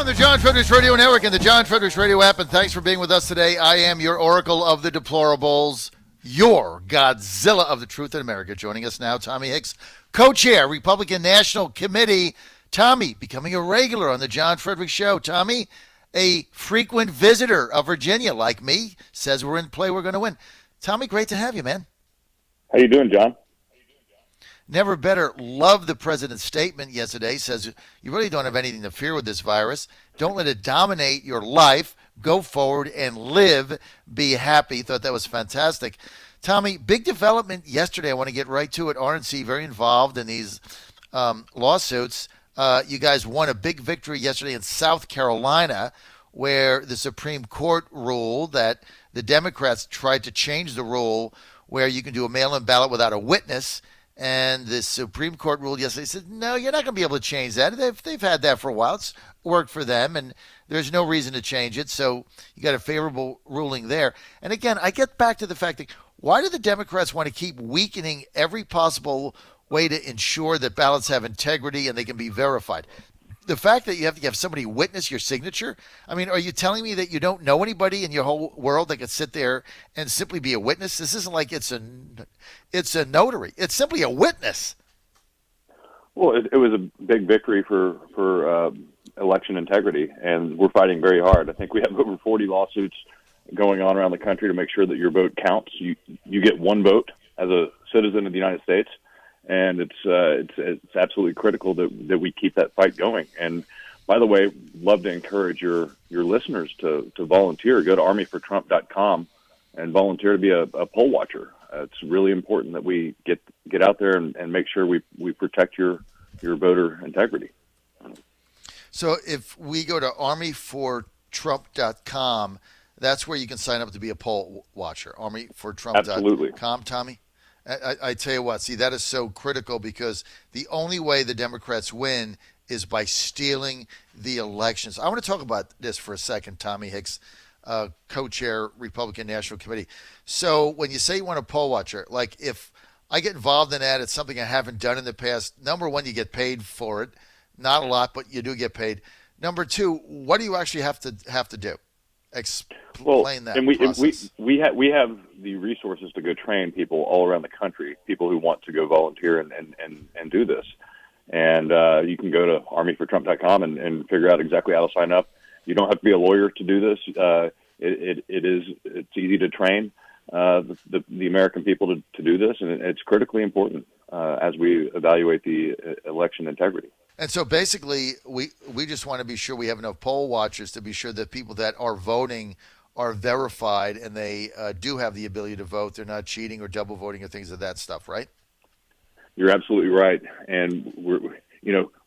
on the John Fredericks Radio Network and the John Fredericks Radio app, and thanks for being with us today. I am your Oracle of the Deplorables, your Godzilla of the Truth in America. Joining us now, Tommy Hicks, co-chair, Republican National Committee. Tommy, becoming a regular on the John Fredericks Show. Tommy, a frequent visitor of Virginia, like me, says we're in play, we're going to win. Tommy, great to have you, man. How you doing, John? Never better. Love the president's statement yesterday. Says you really don't have anything to fear with this virus. Don't let it dominate your life. Go forward and live. Be happy. Thought that was fantastic. Tommy, big development yesterday. I want to get right to it. RNC very involved in these lawsuits. You guys won a big victory yesterday in South Carolina, where the Supreme Court ruled that the Democrats tried to change the rule where you can do a mail-in ballot without a witness. And the Supreme Court ruled yesterday, said, no, you're not going to be able to change that. They've had that for a while. It's worked for them, and there's no reason to change it. So you got a favorable ruling there. And again, I get back to the fact that why do the Democrats want to keep weakening every possible way to ensure that ballots have integrity and they can be verified? The fact that you have to have somebody witness your signature, I mean, are you telling me that you don't know anybody in your whole world that could sit there and simply be a witness? This isn't like it's a notary. It's simply a witness. Well, it was a big victory for election integrity, and we're fighting very hard. I think we have over 40 lawsuits going on around the country to make sure that your vote counts. You get one vote as a citizen of the United States. And it's absolutely critical that we keep that fight going. And by the way, love to encourage your listeners to volunteer. Go to armyfortrump.com and volunteer to be a poll watcher. It's really important that we get out there and make sure we protect your voter integrity. So if we go to armyfortrump.com, that's where you can sign up to be a poll watcher. Armyfortrump.com. Absolutely. Tommy? I tell you what, see, that is so critical because the only way the Democrats win is by stealing the elections. I want to talk about this for a second, Tommy Hicks, co-chair, Republican National Committee. So when you say you want a poll watcher, like if I get involved in that, it's something I haven't done in the past. Number one, you get paid for it. Not a lot, but you do get paid. Number two, what do you actually have to do? Explain that. And we have the resources to go train people all around the country, people who want to go volunteer and do this. And you can go to armyfortrump.com and figure out exactly how to sign up. You don't have to be a lawyer to do this. It's easy to train the American people to do this, and it's critically important as we evaluate the election integrity. And so basically, we just want to be sure we have enough poll watchers to be sure that people that are voting are verified and they do have the ability to vote. They're not cheating or double voting or things of that stuff, right? You're absolutely right. And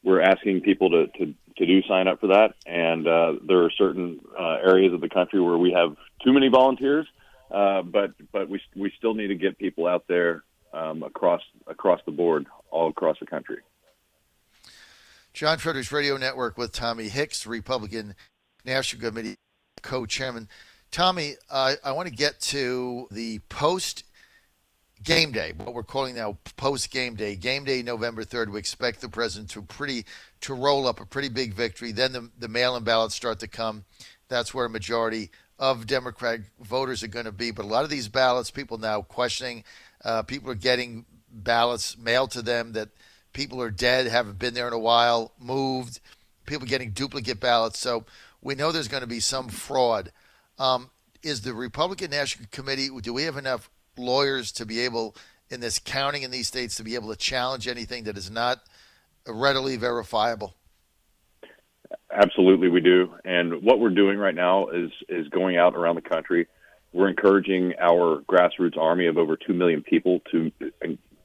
we're asking people to do sign up for that. And there are certain areas of the country where we have too many volunteers, but we still need to get people out there across the board, all across the country. John Fredericks Radio Network with Tommy Hicks, Republican National Committee co-chairman. Tommy, I want to get to the post-game day, what we're calling now post-game day. Game day, November 3rd, we expect the president to roll up a pretty big victory. Then the mail-in ballots start to come. That's where a majority of Democratic voters are going to be. But a lot of these ballots, people now questioning, people are getting ballots mailed to them that people are dead, haven't been there in a while, moved, people getting duplicate ballots. So we know there's going to be some fraud. Is the Republican National Committee, do we have enough lawyers to be able, in this counting in these states, to be able to challenge anything that is not readily verifiable? Absolutely, we do. And what we're doing right now is going out around the country. We're encouraging our grassroots army of over 2 million people to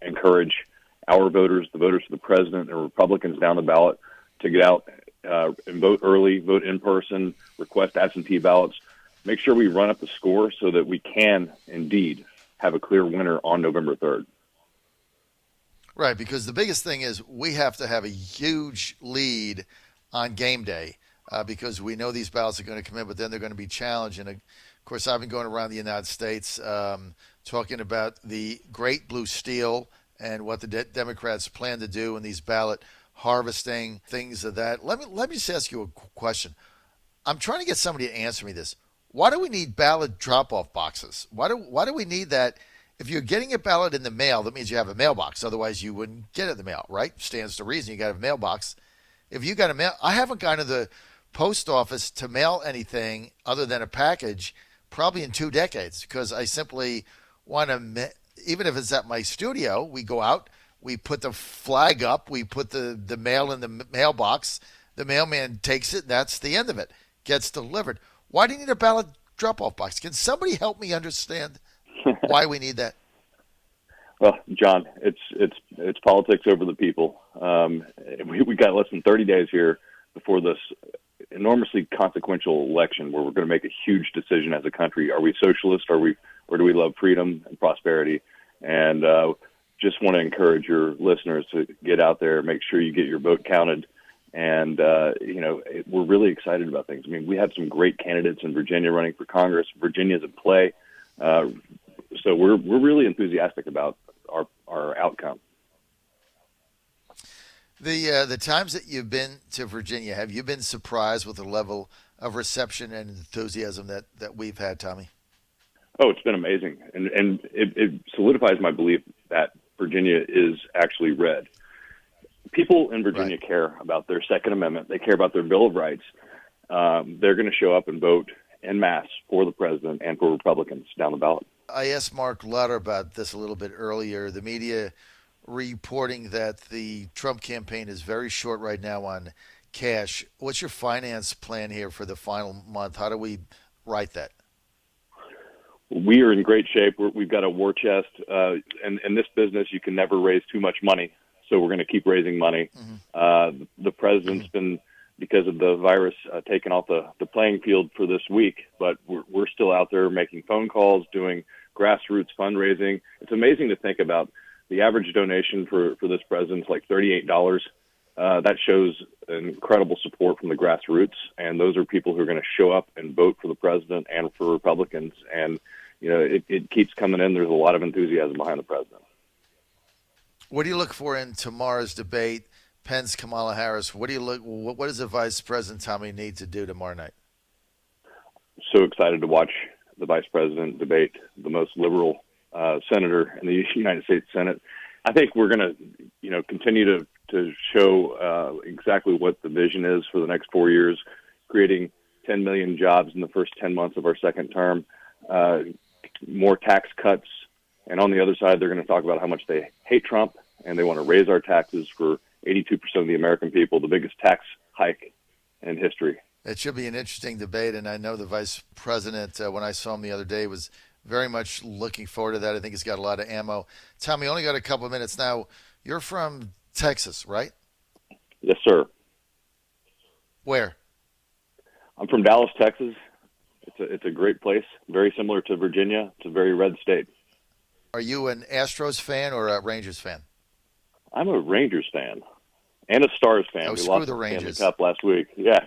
encourage our voters, the voters for the president and Republicans down the ballot, to get out and vote early, vote in person, request absentee ballots, make sure we run up the score so that we can indeed have a clear winner on November 3rd. Right, because the biggest thing is we have to have a huge lead on game day because we know these ballots are going to come in, but then they're going to be challenged. And, of course, I've been going around the United States talking about the great blue steel and what the Democrats plan to do in these ballot harvesting, things of that. Let me just ask you a question. I'm trying to get somebody to answer me this. Why do we need ballot drop-off boxes? Why do we need that? If you're getting a ballot in the mail, that means you have a mailbox. Otherwise, you wouldn't get it in the mail, right? Stands to reason you got to have a mailbox. If you got a mail, I haven't gone to the post office to mail anything other than a package probably in 2 decades because I simply want to, even if it's at my studio, we go out, we put the flag up, we put the mail in the mailbox, the mailman takes it, and that's the end of it. Gets delivered. Why do you need a ballot drop-off box? Can somebody help me understand why we need that? Well, John, it's politics over the people. We got less than 30 days here before this enormously consequential election where we're going to make a huge decision as a country. Are we socialist? Or do we love freedom and prosperity? And just want to encourage your listeners to get out there, make sure you get your vote counted. And, we're really excited about things. I mean, we have some great candidates in Virginia running for Congress. Virginia's in play. So we're really enthusiastic about our outcome. The times that you've been to Virginia, have you been surprised with the level of reception and enthusiasm that we've had, Tommy? Oh, it's been amazing. And it solidifies my belief that Virginia is actually red. People in Virginia care about their Second Amendment. They care about their Bill of Rights. They're going to show up and vote en masse for the president and for Republicans down the ballot. I asked Mark Lutter about this a little bit earlier. The media reporting that the Trump campaign is very short right now on cash. What's your finance plan here for the final month? How do we write that? We are in great shape. We've got a war chest. And in this business, you can never raise too much money. So we're going to keep raising money. Mm-hmm. The president's been, because of the virus, taken off the playing field for this week. But we're still out there making phone calls, doing grassroots fundraising. It's amazing to think about. The average donation for this president is like $38. That shows an incredible support from the grassroots, and those are people who are going to show up and vote for the president and for Republicans. And it keeps coming in. There's a lot of enthusiasm behind the president. What do you look for in tomorrow's debate, Pence, Kamala Harris? What does the Vice President Tommy need to do tomorrow night? So excited to watch the Vice President debate the most liberal senator in the United States Senate. I think we're going to, continue to show exactly what the vision is for the next 4 years, creating 10 million jobs in the first 10 months of our second term, more tax cuts. And on the other side, they're going to talk about how much they hate Trump and they want to raise our taxes for 82% of the American people, the biggest tax hike in history. It should be an interesting debate, and I know the Vice President, when I saw him the other day, was very much looking forward to that. I think he's got a lot of ammo. Tommy, only got a couple of minutes now. You're from Texas, right? Yes, sir. Where? I'm from Dallas, Texas. It's a great place, very similar to Virginia. It's a very red state. Are you an Astros fan or a Rangers fan? I'm a Rangers fan and a Stars fan. Oh, We screw lost the Rangers. Stanley Cup last week. Yeah.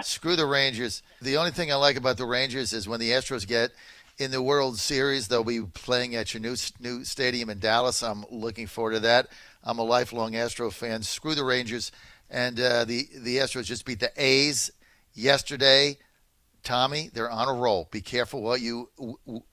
Screw the Rangers. The only thing I like about the Rangers is when the Astros get in the World Series, they'll be playing at your new stadium in Dallas. I'm looking forward to that. I'm a lifelong Astro fan. Screw the Rangers. And the Astros just beat the A's yesterday. Tommy, they're on a roll. Be careful what you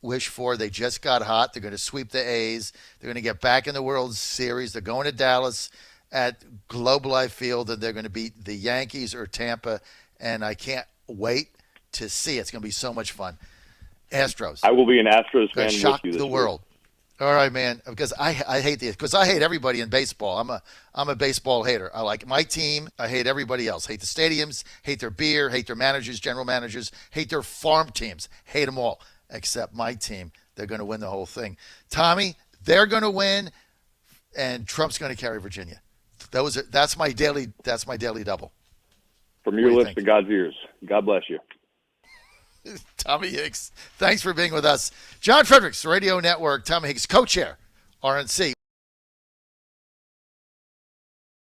wish for. They just got hot. They're going to sweep the A's. They're going to get back in the World Series. They're going to Dallas at Globe Life Field, and they're going to beat the Yankees or Tampa. And I can't wait to see it. It's going to be so much fun. Astros. I will be an Astros fan. Shock with you the world. All right, man. Because I hate because I hate everybody in baseball. I'm a baseball hater. I like my team. I hate everybody else. Hate the stadiums. Hate their beer. Hate their managers, general managers. Hate their farm teams. Hate them all except my team. They're going to win the whole thing. Tommy, they're going to win, and Trump's going to carry Virginia. That's my daily double. From your lips to God's ears. God bless you. Tommy Hicks, thanks for being with us. John Fredericks Radio Network, Tommy Hicks, co-chair, RNC.